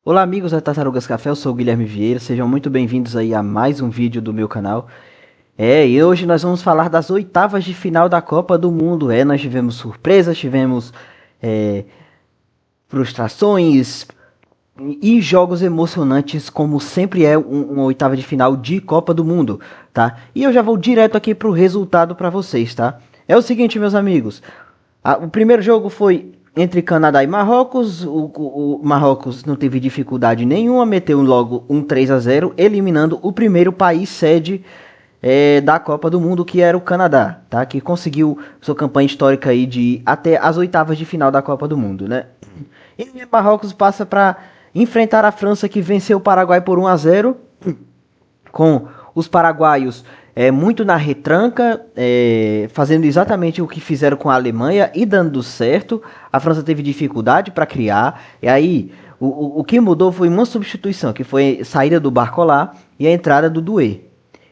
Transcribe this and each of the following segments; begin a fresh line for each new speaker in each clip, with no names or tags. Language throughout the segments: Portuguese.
Olá amigos da Tartarugas Café, eu sou o Guilherme Vieira, sejam muito bem-vindos aí a mais um vídeo do meu canal. E hoje nós vamos falar das oitavas de final da Copa do Mundo. Nós tivemos surpresas, tivemos é, frustrações e jogos emocionantes, como sempre é uma oitava de final de Copa do Mundo, tá? E eu já vou direto aqui pro resultado para vocês, tá? É o seguinte, meus amigos, o primeiro jogo foi entre Canadá e Marrocos. O Marrocos não teve dificuldade nenhuma, meteu logo um 3-0, eliminando o primeiro país sede da Copa do Mundo, que era o Canadá, tá? Que conseguiu sua campanha histórica aí de ir até as oitavas de final da Copa do Mundo, né? E Marrocos passa para enfrentar a França, que venceu o Paraguai por 1-0, com os paraguaios muito na retranca, fazendo exatamente o que fizeram com a Alemanha e dando certo. A França teve dificuldade para criar, e aí o que mudou foi uma substituição, que foi a saída do Barcola e a entrada do Doué.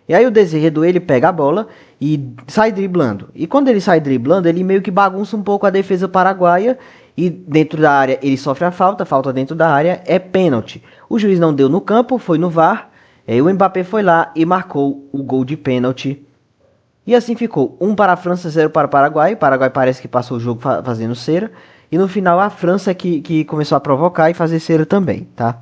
E aí o Desiré Doué, ele pega a bola e sai driblando. E quando ele sai driblando, ele meio que bagunça um pouco a defesa paraguaia. E dentro da área ele sofre a falta dentro da área, é pênalti. O juiz não deu no campo, foi no VAR. O Mbappé foi lá e marcou o gol de pênalti. E assim ficou, 1 para a França, 0 para o Paraguai. O Paraguai parece que passou o jogo fazendo cera. E no final a França que começou a provocar e fazer cera também, tá?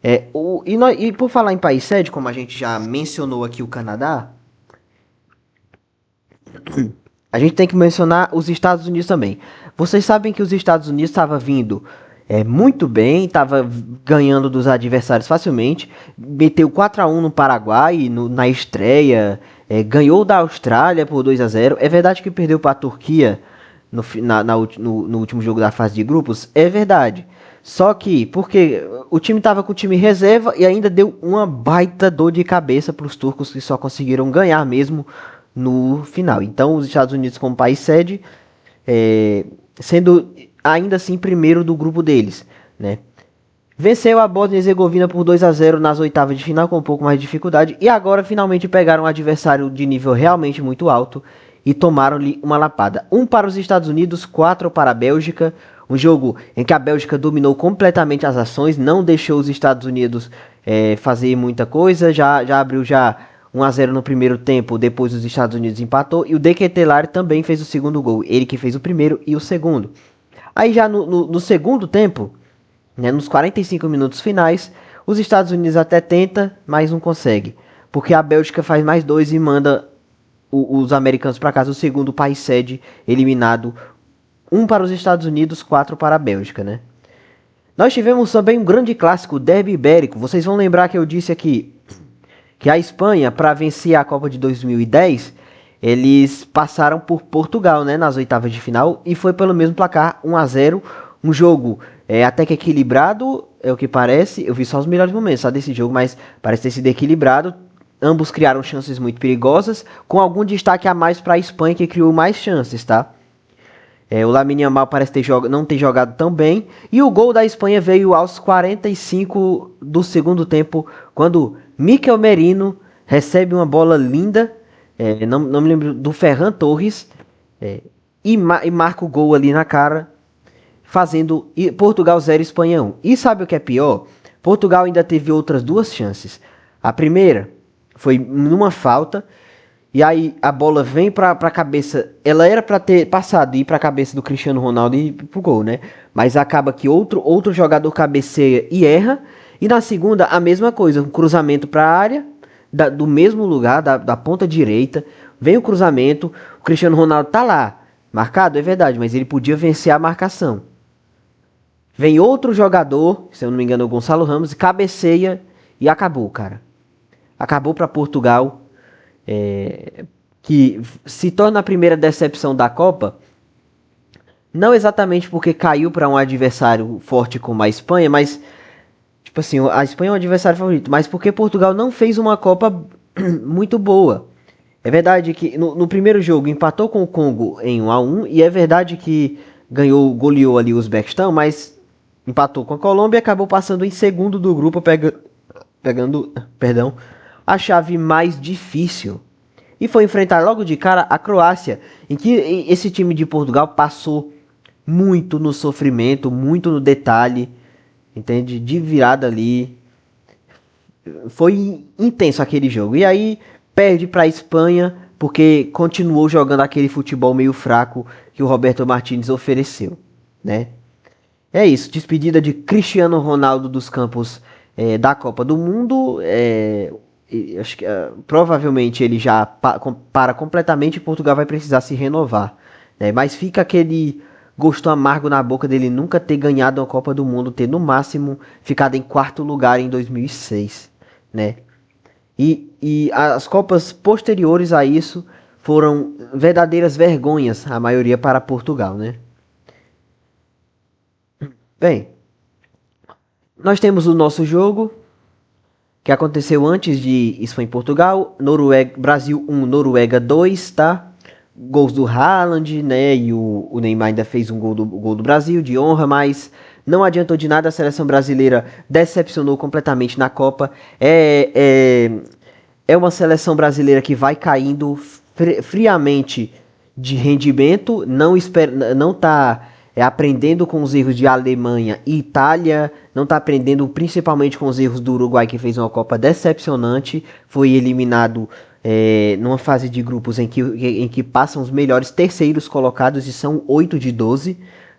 E por falar em país sede, como a gente já mencionou aqui o Canadá, a gente tem que mencionar os Estados Unidos também. Vocês sabem que os Estados Unidos estava vindo muito bem, estava ganhando dos adversários facilmente, meteu 4-1 no Paraguai na estreia, ganhou da Austrália por 2-0. É verdade que perdeu para a Turquia no último jogo da fase de grupos? É verdade. Só que, porque o time estava com o time reserva e ainda deu uma baita dor de cabeça para os turcos, que só conseguiram ganhar mesmo no final. Então, os Estados Unidos, como país sede, sendo ainda assim primeiro do grupo deles, né? Venceu a Bósnia e Herzegovina por 2-0 nas oitavas de final, com um pouco mais de dificuldade, e agora finalmente pegaram um adversário de nível realmente muito alto e tomaram-lhe uma lapada. 1 para os Estados Unidos, 4 para a Bélgica. Um jogo em que a Bélgica dominou completamente as ações, não deixou os Estados Unidos fazer muita coisa, já abriu 1-0 no primeiro tempo, depois os Estados Unidos empatou, e o De Ketelaere também fez o segundo gol, ele que fez o primeiro e o segundo. Aí já no segundo tempo, né, nos 45 minutos finais, os Estados Unidos até tenta, mas não consegue, porque a Bélgica faz mais 2 e manda os americanos para casa, o segundo país sede eliminado. 1 para os Estados Unidos, 4 para a Bélgica, né? Nós tivemos também um grande clássico, o Derby Ibérico. Vocês vão lembrar que eu disse aqui que a Espanha, para vencer a Copa de 2010, eles passaram por Portugal, né, nas oitavas de final, e foi pelo mesmo placar, 1-0. Um jogo até que equilibrado, é o que parece. Eu vi só os melhores momentos desse jogo, mas parece ter sido equilibrado. Ambos criaram chances muito perigosas, com algum destaque a mais para a Espanha, que criou mais chances, tá? O Lamine Yamal parece não ter jogado tão bem. E o gol da Espanha veio aos 45 do segundo tempo, quando Mikel Merino recebe uma bola linda, não me lembro, do Ferran Torres, e marca o gol ali na cara, fazendo Portugal 0, Espanha 1. E sabe o que é pior? Portugal ainda teve outras duas chances. A primeira foi numa falta, e aí a bola vem pra cabeça. Ela era pra ter passado e ir pra cabeça do Cristiano Ronaldo e ir pro gol, né? Mas acaba que outro jogador cabeceia e erra. E na segunda, a mesma coisa. Um cruzamento pra área, do mesmo lugar, da ponta direita. Vem o cruzamento. O Cristiano Ronaldo tá lá. Marcado, é verdade, mas ele podia vencer a marcação. Vem outro jogador, se eu não me engano, o Gonçalo Ramos, cabeceia e acabou, cara. Acabou pra Portugal. Que se torna a primeira decepção da Copa, não exatamente porque caiu para um adversário forte como a Espanha, mas tipo assim, a Espanha é um adversário favorito, mas porque Portugal não fez uma Copa muito boa. É verdade que no primeiro jogo empatou com o Congo em 1-1, e é verdade que goleou ali o Uzbequistão, mas empatou com a Colômbia e acabou passando em segundo do grupo, pegando, perdão, a chave mais difícil. E foi enfrentar logo de cara a Croácia, em que esse time de Portugal passou muito no sofrimento, muito no detalhe. entende? De virada ali. Foi intenso aquele jogo. E aí perde para a Espanha porque continuou jogando aquele futebol meio fraco que o Roberto Martínez ofereceu, né? É isso, despedida de Cristiano Ronaldo dos campos da Copa do Mundo. Acho que provavelmente ele já para completamente e Portugal vai precisar se renovar, né? Mas fica aquele gosto amargo na boca dele nunca ter ganhado a Copa do Mundo, ter no máximo ficado em quarto lugar em 2006, né? E as Copas posteriores a isso foram verdadeiras vergonhas, a maioria para Portugal, né? Bem, nós temos o nosso jogo, que aconteceu antes de Espanha e Portugal. Brasil 1, Noruega 2, tá? Gols do Haaland, né? E o Neymar ainda fez um gol do Brasil, de honra, mas não adiantou de nada. A seleção brasileira decepcionou completamente na Copa. É uma seleção brasileira que vai caindo friamente de rendimento, não está aprendendo com os erros de Alemanha e Itália, não está aprendendo principalmente com os erros do Uruguai, que fez uma Copa decepcionante, foi eliminado numa fase de grupos em que passam os melhores terceiros colocados e são 8 de 12,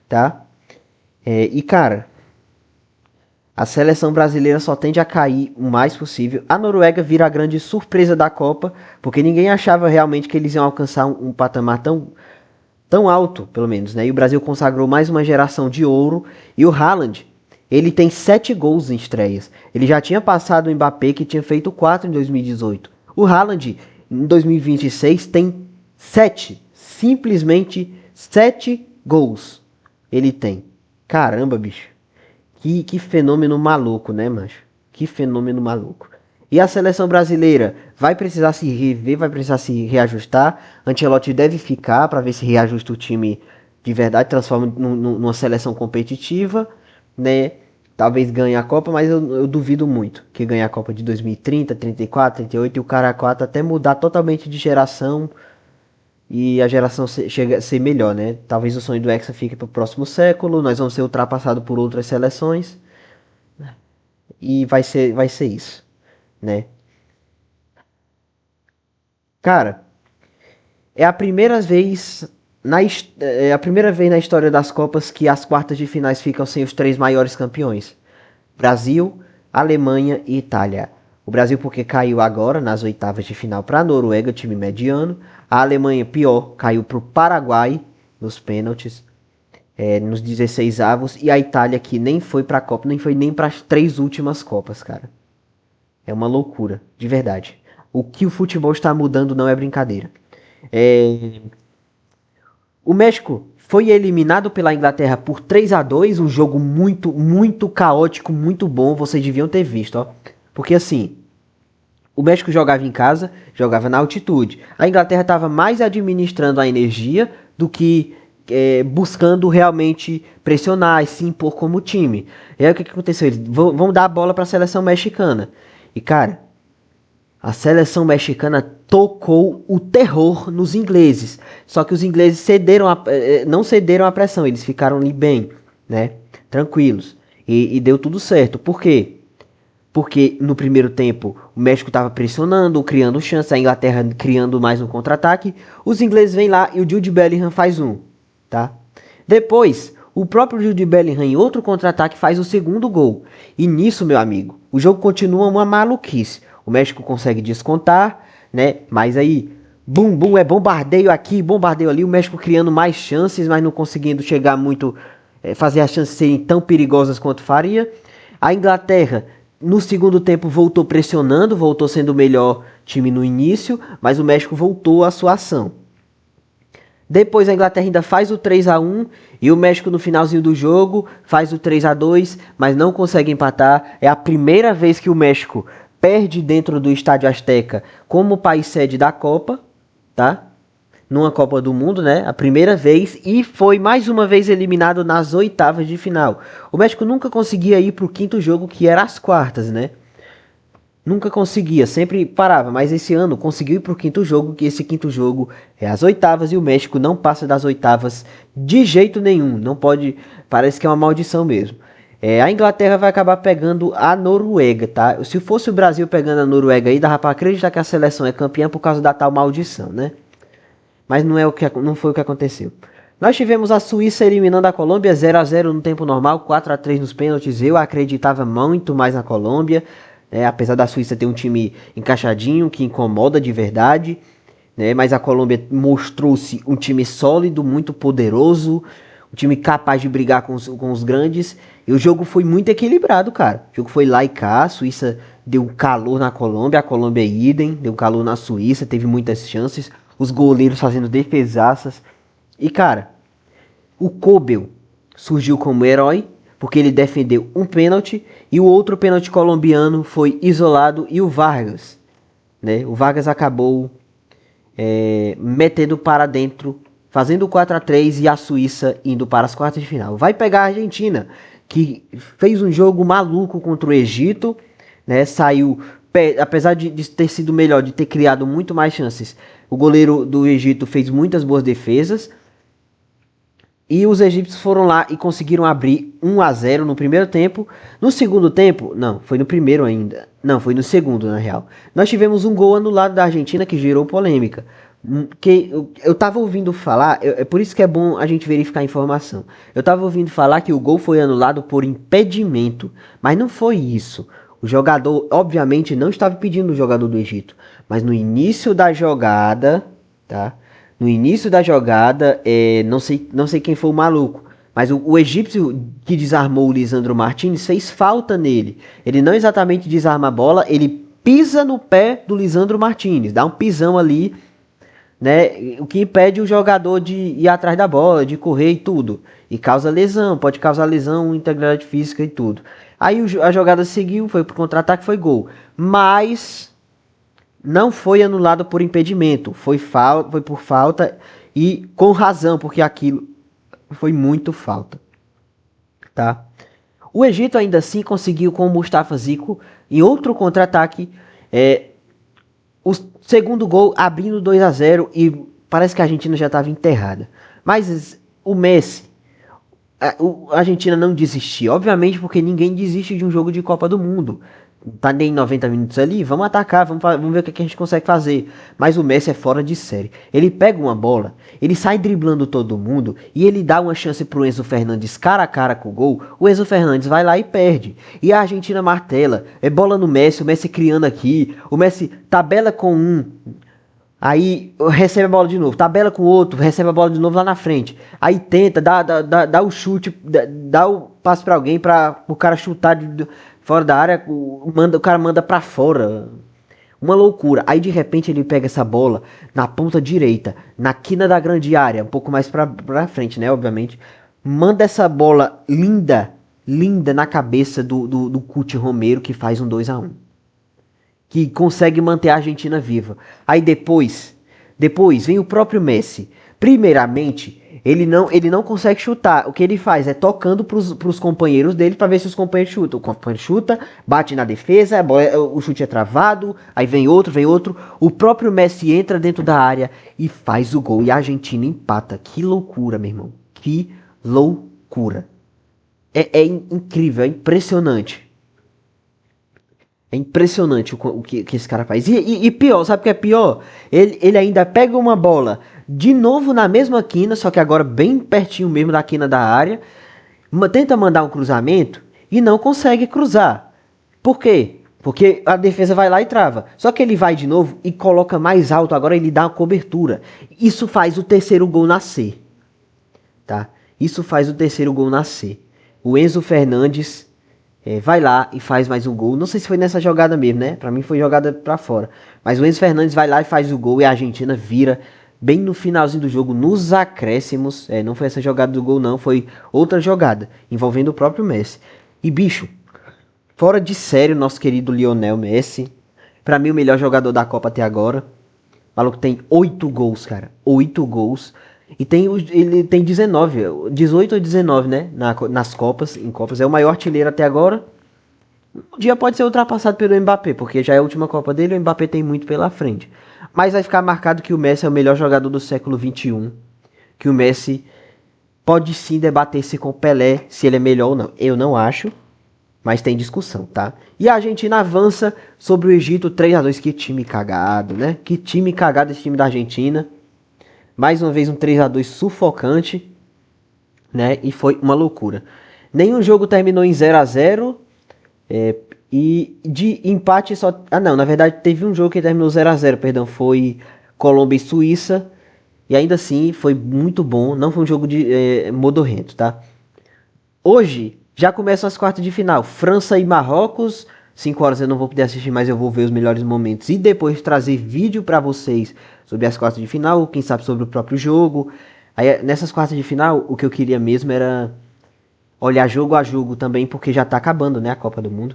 tá? E cara, a seleção brasileira só tende a cair o mais possível. A Noruega vira a grande surpresa da Copa, porque ninguém achava realmente que eles iam alcançar um patamar tão alto, pelo menos, né? E o Brasil consagrou mais uma geração de ouro. E o Haaland, ele tem 7 gols em estreias. Ele já tinha passado o Mbappé, que tinha feito 4 em 2018. O Haaland, em 2026, tem 7. Simplesmente 7 gols. Ele tem. Caramba, bicho. Que fenômeno maluco, né, macho? Que fenômeno maluco. E a seleção brasileira vai precisar se rever, vai precisar se reajustar. Ancelotti deve ficar para ver se reajusta o time de verdade, transforma numa seleção competitiva, né? Talvez ganhe a Copa, mas eu duvido muito que ganhe a Copa de 2030, 34, 38 e o cara 4 até mudar totalmente de geração e a geração chega a ser melhor, né? Talvez o sonho do Hexa fique para o próximo século, nós vamos ser ultrapassados por outras seleções e vai ser isso, né? Cara, é a primeira vez é a primeira vez na história das Copas que as quartas de finais ficam sem os 3 maiores campeões: Brasil, Alemanha e Itália. O Brasil porque caiu agora nas oitavas de final para a Noruega, time mediano. A Alemanha, pior, caiu para o Paraguai nos pênaltis, nos 16 avos. E a Itália que nem foi para a Copa, nem foi nem para as 3 últimas Copas, cara. É uma loucura, de verdade. O que o futebol está mudando não é brincadeira. É, O México foi eliminado pela Inglaterra por 3-2, um jogo muito, muito caótico, muito bom, vocês deviam ter visto, ó. Porque assim, o México jogava em casa, jogava na altitude. A Inglaterra estava mais administrando a energia do que buscando realmente pressionar e se impor como time. E aí o que aconteceu? Eles vão dar a bola para a seleção mexicana. E cara, a seleção mexicana tocou o terror nos ingleses. Só que os ingleses não cederam à pressão, eles ficaram ali bem, né? Tranquilos. E deu tudo certo. Por quê? Porque no primeiro tempo o México estava pressionando, criando chance, a Inglaterra criando mais um contra-ataque. Os ingleses vêm lá e o Jude Bellingham faz um, tá? Depois, o próprio Jude Bellingham em outro contra-ataque faz o segundo gol. E nisso, meu amigo, o jogo continua uma maluquice. O México consegue descontar, né? Mas aí, bum, bum, é bombardeio aqui, bombardeio ali. O México criando mais chances, mas não conseguindo chegar muito, fazer as chances serem tão perigosas quanto faria. A Inglaterra, no segundo tempo, voltou pressionando, voltou sendo o melhor time no início, mas o México voltou à sua ação. Depois a Inglaterra ainda faz o 3-1 e o México no finalzinho do jogo faz o 3-2, mas não consegue empatar. É a primeira vez que o México perde dentro do Estádio Azteca como país sede da Copa, tá? Numa Copa do Mundo, né? A primeira vez, e foi mais uma vez eliminado nas oitavas de final. O México nunca conseguia ir para o quinto jogo, que era as quartas, né? Nunca conseguia, sempre parava, mas esse ano conseguiu ir para o quinto jogo, que esse quinto jogo é as oitavas, e o México não passa das oitavas de jeito nenhum, não pode, parece que é uma maldição mesmo. A Inglaterra vai acabar pegando a Noruega, tá? Se fosse o Brasil pegando a Noruega aí, dava pra acreditar que a seleção é campeã por causa da tal maldição, né? Mas não foi o que aconteceu. Nós tivemos a Suíça eliminando a Colômbia 0-0 no tempo normal, 4-3 nos pênaltis. Eu acreditava muito mais na Colômbia, né? Apesar da Suíça ter um time encaixadinho, que incomoda de verdade, né? Mas a Colômbia mostrou-se um time sólido, muito poderoso, um time capaz de brigar com os grandes. E o jogo foi muito equilibrado, cara. O jogo foi lá e cá, a Suíça deu calor na Colômbia, a Colômbia idem, deu calor na Suíça, teve muitas chances, os goleiros fazendo defesaças. E cara, o Kobel surgiu como herói, porque ele defendeu um pênalti, e o outro pênalti colombiano foi isolado, e o Vargas, né? O Vargas acabou metendo para dentro, fazendo 4-3 e a Suíça indo para as quartas de final. Vai pegar a Argentina, que fez um jogo maluco contra o Egito, né? Saiu, apesar de ter sido melhor, de ter criado muito mais chances, o goleiro do Egito fez muitas boas defesas. E os egípcios foram lá e conseguiram abrir 1-0 no primeiro tempo. No segundo tempo, não, foi no primeiro ainda. Não, foi no segundo, na real. Nós tivemos um gol anulado da Argentina que gerou polêmica. Que eu tava ouvindo falar, é por isso que é bom a gente verificar a informação. Eu tava ouvindo falar que o gol foi anulado por impedimento, mas não foi isso. O jogador, obviamente, não estava impedindo o jogador do Egito, mas no início da jogada, tá? No início da jogada, não sei quem foi o maluco, mas o egípcio que desarmou o Lisandro Martinez fez falta nele. Ele não exatamente desarma a bola, ele pisa no pé do Lisandro Martinez, dá um pisão ali, né? O que impede o jogador de ir atrás da bola, de correr e tudo. E causa lesão, pode causar lesão, integridade física e tudo. Aí a jogada seguiu, foi pro contra-ataque, foi gol. Mas não foi anulado por impedimento, foi por falta e com razão, porque aquilo foi muito falta, tá? O Egito ainda assim conseguiu com o Mustafa Zico em outro contra-ataque, o segundo gol abrindo 2-0 e parece que a Argentina já estava enterrada. Mas o Messi, a Argentina não desistiu, obviamente porque ninguém desiste de um jogo de Copa do Mundo. Tá nem 90 minutos ali, vamos atacar, vamos ver o que a gente consegue fazer. Mas o Messi é fora de série. Ele pega uma bola, ele sai driblando todo mundo e ele dá uma chance pro Enzo Fernandes cara a cara com o gol. O Enzo Fernandes vai lá e perde. E a Argentina martela, bola no Messi, o Messi criando aqui, o Messi tabela com um, aí recebe a bola de novo, tabela com o outro, recebe a bola de novo lá na frente. Aí tenta, dá o chute, dá o passe pra alguém para o cara chutar fora da área, o cara manda pra fora. Uma loucura. Aí de repente ele pega essa bola na ponta direita, na quina da grande área, um pouco mais pra frente, né? Obviamente. Manda essa bola linda, linda na cabeça do Cuti Romero, que faz um 2-1. Que consegue manter a Argentina viva. Aí depois vem o próprio Messi. Primeiramente, ele não consegue chutar. O que ele faz é tocando pros companheiros dele para ver se os companheiros chutam. O companheiro chuta, bate na defesa, o chute é travado, aí vem outro. O próprio Messi entra dentro da área e faz o gol. E a Argentina empata. Que loucura, meu irmão. Que loucura. É incrível, é impressionante. É impressionante o que esse cara faz. E pior, sabe o que é pior? Ele ainda pega uma bola de novo na mesma quina, só que agora bem pertinho mesmo da quina da área. Tenta mandar um cruzamento e não consegue cruzar. Por quê? Porque a defesa vai lá e trava. Só que ele vai de novo e coloca mais alto. Agora ele dá uma cobertura. Isso faz o terceiro gol nascer. Tá? Isso faz o terceiro gol nascer. O Enzo Fernandes vai lá e faz mais um gol. Não sei se foi nessa jogada mesmo, né? Pra mim foi jogada pra fora. Mas o Enzo Fernandes vai lá e faz o gol e a Argentina vira bem no finalzinho do jogo, nos acréscimos. Não foi essa jogada do gol não, foi outra jogada, envolvendo o próprio Messi. E bicho, fora de sério, nosso querido Lionel Messi. Pra mim o melhor jogador da Copa até agora. O maluco tem 8 gols, cara. 8 gols. E ele tem 18 ou 19, né? Nas Copas, em Copas. É o maior artilheiro até agora. Um dia pode ser ultrapassado pelo Mbappé, porque já é a última Copa dele, o Mbappé tem muito pela frente. Mas vai ficar marcado que o Messi é o melhor jogador do século XXI. Que o Messi pode sim debater-se com o Pelé se ele é melhor ou não. Eu não acho, mas tem discussão, tá? E a Argentina avança sobre o Egito 3-2. Que time cagado, né? Que time cagado esse time da Argentina. Mais uma vez um 3-2 sufocante, né? E foi uma loucura. Nenhum jogo terminou em 0-0. E de empate só... Ah, não. Na verdade, teve um jogo que terminou 0-0, perdão. Foi Colômbia e Suíça. E ainda assim, foi muito bom. Não foi um jogo de modorrento, tá? Hoje, já começam as quartas de final. França e Marrocos. 5 horas eu não vou poder assistir, mas eu vou ver os melhores momentos. E depois trazer vídeo pra vocês sobre as quartas de final. Quem sabe sobre o próprio jogo. Aí, nessas quartas de final, o que eu queria mesmo era olhar jogo a jogo também, porque já tá acabando, né, a Copa do Mundo.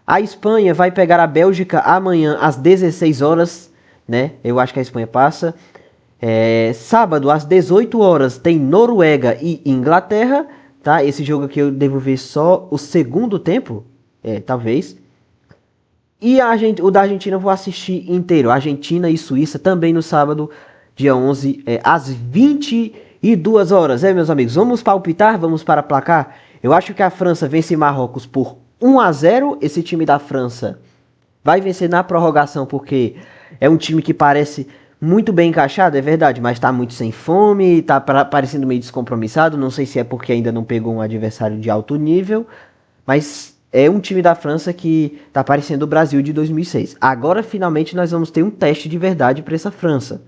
A Espanha vai pegar a Bélgica amanhã às 16 horas, né? Eu acho que a Espanha passa. Sábado às 18 horas tem Noruega e Inglaterra, tá? Esse jogo aqui eu devo ver só o segundo tempo, talvez. E o da Argentina eu vou assistir inteiro. Argentina e Suíça também no sábado, dia 11, às 22 horas. Meus amigos, vamos palpitar, vamos para placar. Eu acho que a França vence Marrocos por 1-0. Esse time da França vai vencer na prorrogação porque é um time que parece muito bem encaixado, é verdade, mas tá muito sem fome, tá parecendo meio descompromissado. Não sei se é porque ainda não pegou um adversário de alto nível, mas é um time da França que tá parecendo o Brasil de 2006. Agora finalmente nós vamos ter um teste de verdade para essa França,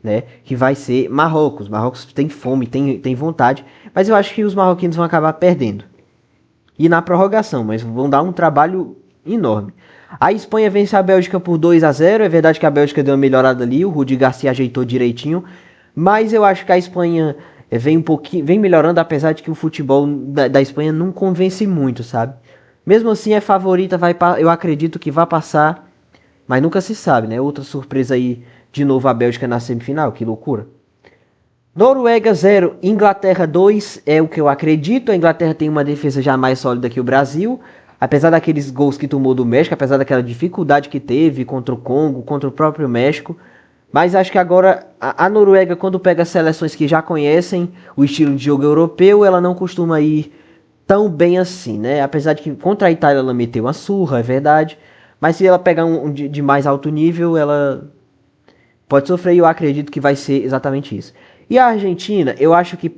né? Que vai ser Marrocos. Marrocos tem fome, tem vontade, mas eu acho que os marroquinos vão acabar perdendo. E na prorrogação, mas vão dar um trabalho enorme. A Espanha vence a Bélgica por 2-0. É verdade que a Bélgica deu uma melhorada ali, o Rudi Garcia ajeitou direitinho, mas eu acho que a Espanha vem melhorando, apesar de que o futebol da Espanha não convence muito, sabe? Mesmo assim é favorita, eu acredito que vai passar, mas nunca se sabe, né? Outra surpresa aí, de novo a Bélgica na semifinal, que loucura. Noruega 0, Inglaterra 2, é o que eu acredito. A Inglaterra tem uma defesa já mais sólida que o Brasil. Apesar daqueles gols que tomou do México, apesar daquela dificuldade que teve contra o Congo, contra o próprio México. Mas acho que agora a Noruega, quando pega seleções que já conhecem o estilo de jogo europeu, ela não costuma ir tão bem assim, né? Apesar de que contra a Itália ela meteu uma surra, é verdade. Mas se ela pegar um de mais alto nível, ela pode sofrer e eu acredito que vai ser exatamente isso. E a Argentina, eu acho que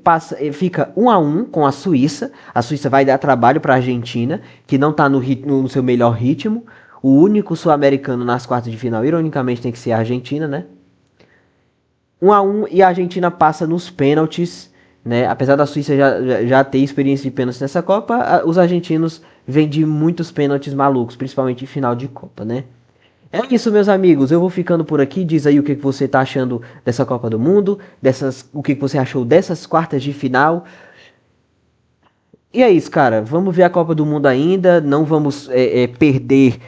fica 1-1 com a Suíça. A Suíça vai dar trabalho para a Argentina, que não está no seu melhor ritmo. O único sul-americano nas quartas de final, ironicamente, tem que ser a Argentina, né? 1-1 e a Argentina passa nos pênaltis, né? Apesar da Suíça já ter experiência de pênaltis nessa Copa, os argentinos vêm de muitos pênaltis malucos, principalmente em final de Copa, né? É isso, meus amigos. Eu vou ficando por aqui. Diz aí o que você tá achando dessa Copa do Mundo, o que você achou dessas quartas de final. E é isso, cara. Vamos ver a Copa do Mundo ainda. Não vamos perder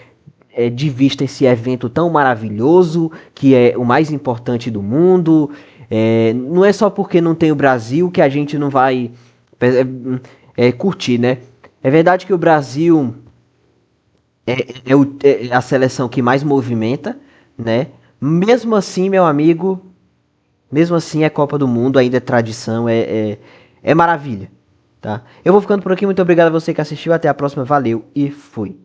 de vista esse evento tão maravilhoso, que é o mais importante do mundo. Não é só porque não tem o Brasil que a gente não vai curtir, né? É verdade que o Brasil é a seleção que mais movimenta, né? Mesmo assim, meu amigo, mesmo assim é Copa do Mundo, ainda é tradição, é maravilha, tá? Eu vou ficando por aqui, muito obrigado a você que assistiu, até a próxima, valeu e fui.